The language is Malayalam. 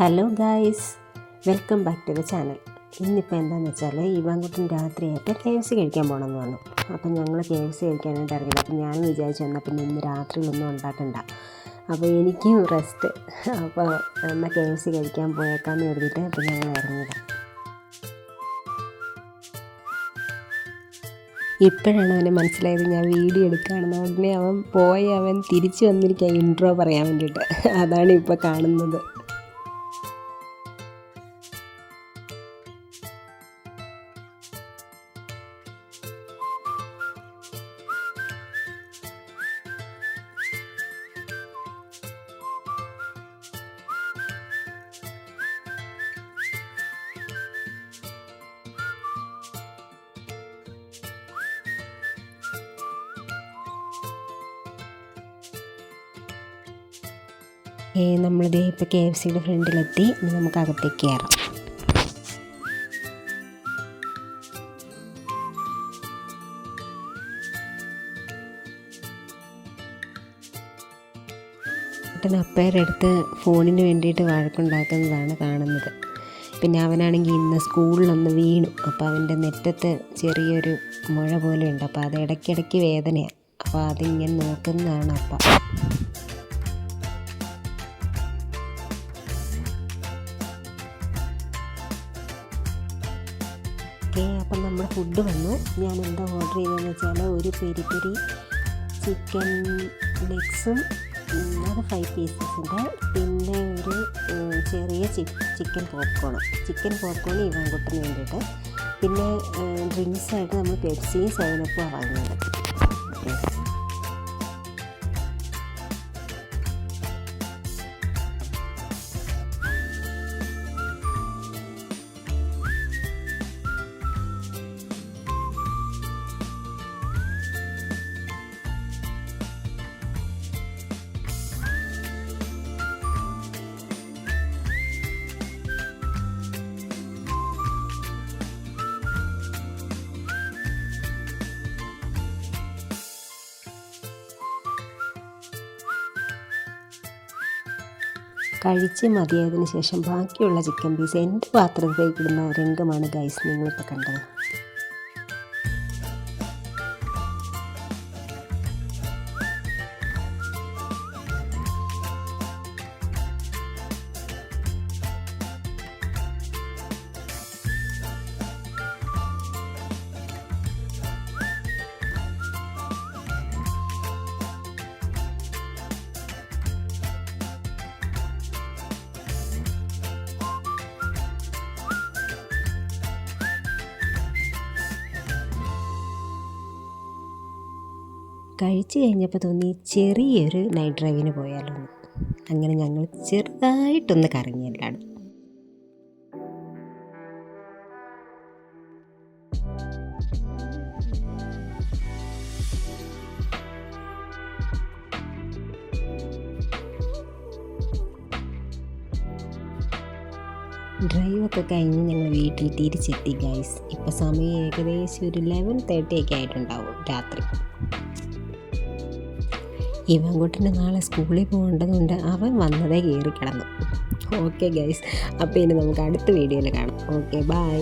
Hello guys, welcome back to the channel. ഇന്നിപ്പോൾ എന്താണെന്ന് വെച്ചാൽ ഇവാൻകുട്ടൻ രാത്രിയായിട്ട് KFC കഴിക്കാൻ പോകണമെന്ന് പറഞ്ഞു. അപ്പം ഞങ്ങൾ KFC കഴിക്കാനായിട്ട് ഇറങ്ങിയത്. അപ്പം ഞാൻ വിചാരിച്ചു എന്നാൽ പിന്നെ ഇന്ന് രാത്രിയിലൊന്നും ഉണ്ടാക്കണ്ട, അപ്പോൾ എനിക്കും റെസ്റ്റ്. അപ്പോൾ എന്നാൽ KFC കഴിക്കാൻ പോയേക്കാമെന്ന് കരുതിയിട്ട് അപ്പം ഞങ്ങൾ ഇറങ്ങിയതാണ്. ഇപ്പോഴാണ് അവന് മനസ്സിലായത് ഞാൻ വീഡിയോ എടുക്കുകയാണെന്ന്. ഉടനെ അവൻ തിരിച്ചു വന്നിരിക്കുക ഇൻട്രോ പറയാൻ വേണ്ടിയിട്ട്. അതാണ് ഇപ്പോൾ കാണുന്നത്. നമ്മളിത് ഇപ്പോൾ KFCയുടെ ഫ്രണ്ടിലെത്തി. ഇനി നമുക്ക് അകത്തേക്ക് കയറാം. അപ്പയുടെ അടുത്ത് ഫോണിന് വേണ്ടിയിട്ട് വഴക്കുണ്ടാക്കുന്നതാണ് കാണുന്നത്. പിന്നെ അവനാണെങ്കിൽ ഇന്ന് സ്കൂളിലൊന്ന് വീണു. അപ്പോൾ അവൻ്റെ നെറ്റത്ത് ചെറിയൊരു മുഴ പോലെ ഉണ്ട്. അപ്പോൾ അത് ഇടയ്ക്കിടയ്ക്ക് വേദനയാണ്. അപ്പോൾ അതിങ്ങനെ നോക്കുന്നതാണ് അപ്പ. അപ്പം നമ്മുടെ ഫുഡ് വന്നു. ഞാൻ എന്താ ഓർഡർ ചെയ്തതെന്ന് വെച്ചാൽ ഒരു പെരി പെരി ചിക്കൻ ലെഗ്സും അത് 5 പീസസിൻ്റെ, പിന്നെ ഒരു ചെറിയ ചിക്കൻ പോപ്കോൺ ഇവാൻകുട്ടന് വേണ്ടിയിട്ട്, പിന്നെ ഡ്രിങ്ക്സായിട്ട് നമ്മൾ പെപ്സിയും 7-അപ്പും വാങ്ങിയത്. കഴിച്ച് മതിയായതിനു ശേഷം ബാക്കിയുള്ള ചിക്കൻ പീസ് എൻ്റെ പാത്രത്തിലേക്ക് ഇടുന്ന രംഗമാണ് ഗൈസ് നിങ്ങളിപ്പോൾ കണ്ടത്. കഴിച്ച് കഴിഞ്ഞപ്പോൾ തോന്നി ചെറിയൊരു നൈറ്റ് ഡ്രൈവിന് പോയാലോ എന്ന്. അങ്ങനെ ഞങ്ങൾ ചെറുതായിട്ടൊന്ന് കറങ്ങിയല്ലാണ്. ഡ്രൈവൊക്കെ കഴിഞ്ഞ് ഞങ്ങൾ വീട്ടിൽ തിരിച്ചെത്തി ഗൈസ്. ഇപ്പോൾ സമയം ഏകദേശം ഒരു 11:30 ഒക്കെ ആയിട്ടുണ്ടാവും രാത്രി. ഇവാൻകുട്ടന് നാളെ സ്കൂളിൽ പോകേണ്ടതുകൊണ്ട് അവൻ വന്നതേ കയറി കിടന്നു. ഓക്കെ ഗൈസ്, അപ്പോൾ ഇനി നമുക്ക് അടുത്ത വീഡിയോയിൽ കാണാം. Okay, by.